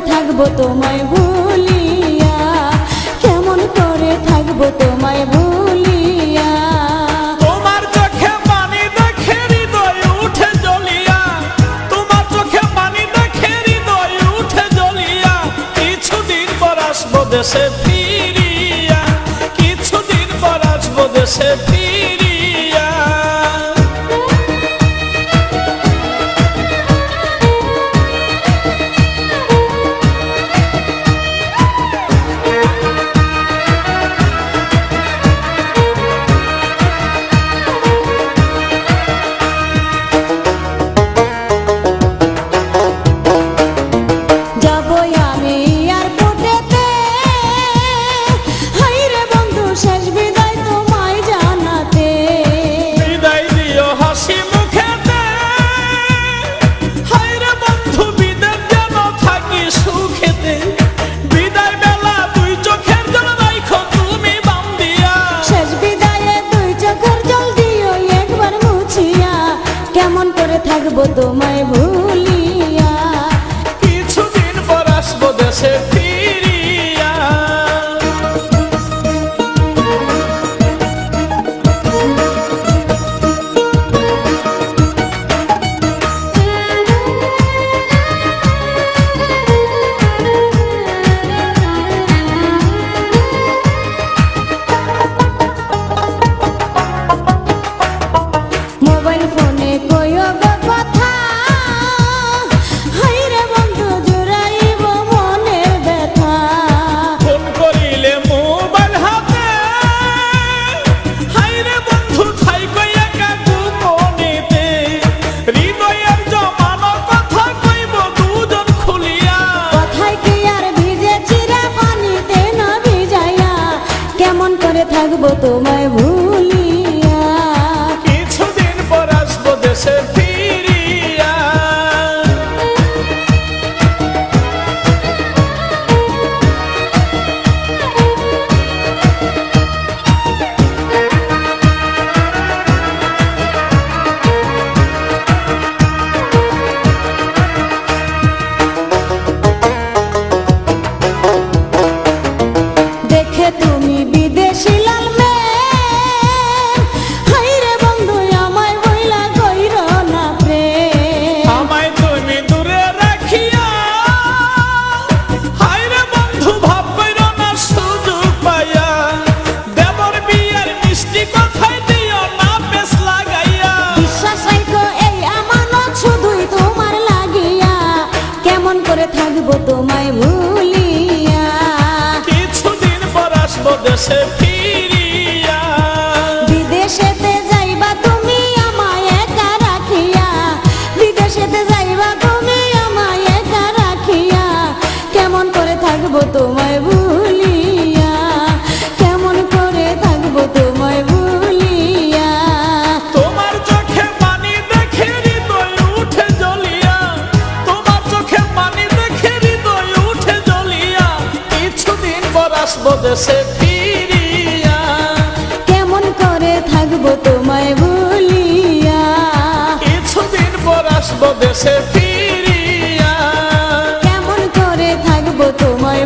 থাকবো তোমায় ভুলিয়া, কেমন করে থাকবো তোমায় ভুলিয়া। তোমার চোখে পানি দেখে হৃদয় উঠে জ্বলিয়া, তোমার চোখে পানি দেখে হৃদয় উঠে জ্বলিয়া। কিছুদিন পর আসবো দেশে ফিরিয়া, কিছুদিন পর আসবো দেশে ফিরিয়া। কেমন করে থাকবো তোমায় ভুলিয়া, কিছুদিন পর আসবো দেশে ফিরিয়া। মোবাইল ফোনে কইও গো কথা, হাইরে বন্ধু জুড়াইব মনের ব্যথা। ফোন করিলে মোবাইল হাতে, হাইরে বন্ধু থাইকো একা গোপনেতে। হৃদয়ের জমানো কথা কইব দুজন খুলিয়া, কথায় কি আর ভিজে চিরা পানিতে না ভিজাইয়া। কেমন করে থাকবো তোমায় ভুলিয়া, কিছুদিন পর আসবো দেশে ফিরিয়া। দেখে তুমি বিদেশি লাল মেয়ে, হাইরে বন্ধু আমায় বইলা কইর না প্রেম। আমায় তুমি দূরে রাখিয়া, হায়রে বন্ধু ভাব কইরো না সুযোগ পাইয়া। দেবর বিয়ের মিষ্টি কথাই দিও না পেছ লাগাইয়া। বিশ্বাস রাখো এই আমানত শুধুই তোমার লাগিয়া, কেমন করে থাকবো তোমায় ভুলিয়া, কিছুদিন পর আসবো দেশে ফিরিয়া। বিদেশেতে যাইবা তুমি আমায় একা রাখিয়া, বিদেশেতে যাইবা তুমি আমায় একা রাখিয়া। কেমন করে থাকবো তোমায় ভুলিয়া, কেমন করে থাকবো তোমায় ভুলিয়া। তোমার চোখে পানি দেখে হৃদয় উঠে জ্বলিয়া, তোমার চোখে পানি দেখে হৃদয় উঠে জ্বলিয়া। কিছুদিন পর আসবো দেশে ফিরিয়া, কেমন করে থাকবো তোমায় ভুলিয়া, কিছুদিন পর আসবো দেশে ফিরিয়া। কেমন করে থাকবো তোমায়